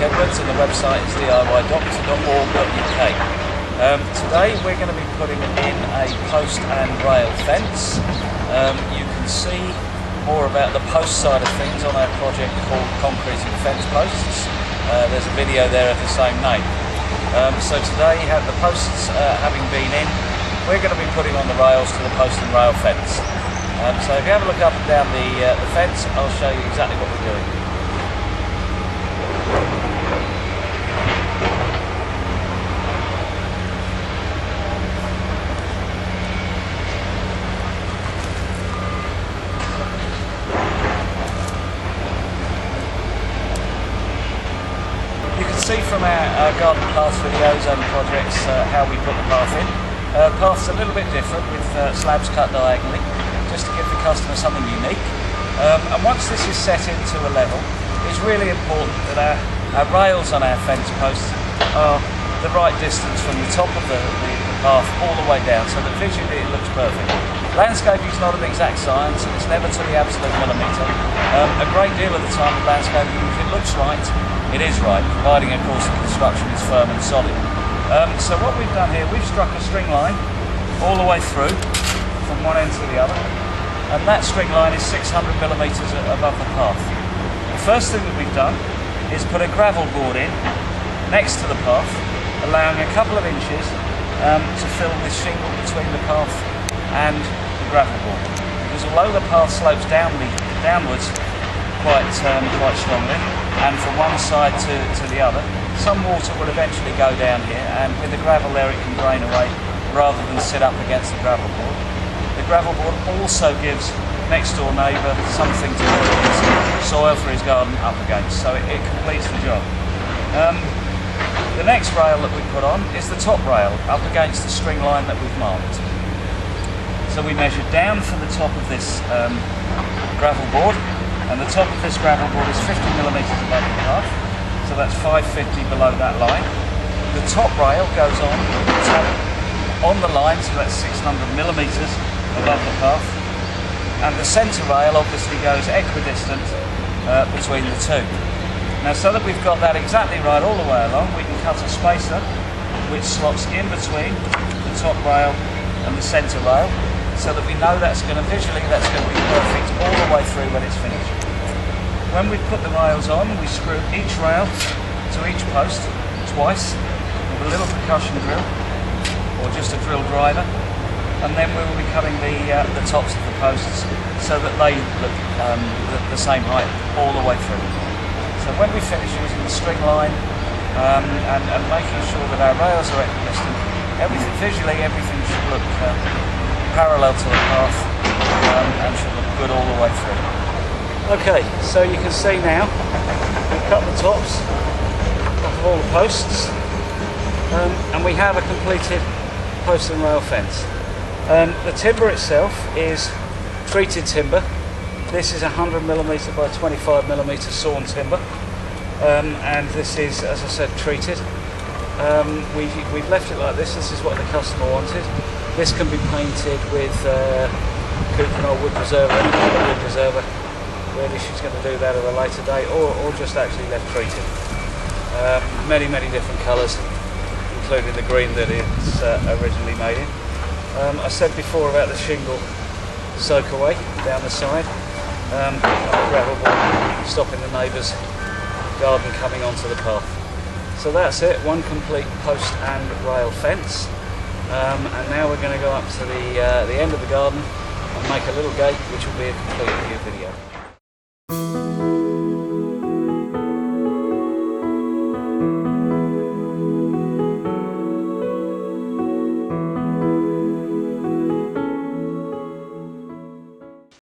Edwards and the website is diydoctor.org.uk. Today we're going to be putting in a post and rail fence. You can see more about the post side of things on our project called Concreting Fence Posts. There's a video there of the same name. So today, the posts having been in, we're going to be putting on the rails to the post and rail fence. So if you have a look up and down the fence, I'll show you exactly what we're doing. You can see from our garden path videos and projects how we put the path in. The path's a little bit different with slabs cut diagonally, just to give the customer something unique. And once this is set into a level, it's really important that our rails on our fence posts are the right distance from the top of the path all the way down, so that visually it looks perfect. Landscaping is not an exact science, and it's never to the absolute millimetre. A great deal of the time with landscaping, if it looks right, it is right, providing of course the construction is firm and solid. So what we've done here, we've struck a string line all the way through from one end to the other, and that string line is 600mm above the path. The first thing that we've done is put a gravel board in next to the path, allowing a couple of inches to fill this shingle between the path and the gravel board. Because although the path slopes downwards quite strongly, and from one side to the other, some water will eventually go down here, and with the gravel there it can drain away rather than sit up against the gravel board. The gravel board also gives next door neighbour something to put his soil for his garden up against, so it completes the job. The next rail that we put on is the top rail up against the string line that we've marked. So we measured down from the top of this gravel board, and the top of this gravel board is 50mm above the path, so that's 550 below that line. The top rail goes on the line, so that's 600mm above the path, and the centre rail obviously goes equidistant between the two. Now, so that we've got that exactly right all the way along, we can cut a spacer which slots in between the top rail and the centre rail, so that we know that's going to be perfect all the way through when it's finished. When we put the rails on, we screw each rail to each post twice with a little percussion drill, or just a drill driver, and then we will be cutting the tops of the posts so that they look the same height all the way through. So when we finish using the string line and making sure that our rails are equidistant, visually everything should look parallel to the path and should look good all the way through. Okay, so you can see now we've cut the tops off of all the posts, and we have a completed post and rail fence. The timber itself is treated timber. This is 100mm by 25mm sawn timber, and this is, as I said, treated. We've left it like this. This is what the customer wanted. This can be painted with Cuprinol wood preserver, any kind of wood preserver. Really, she's going to do that at a later date, or just actually left treated. Many different colours, including the green that it's originally made in. I said before about the shingle soak away down the side, gravel board stopping the neighbour's garden coming onto the path. So that's it, one complete post and rail fence. And now we're going to go up to the end of the garden and make a little gate, which will be a completely new video.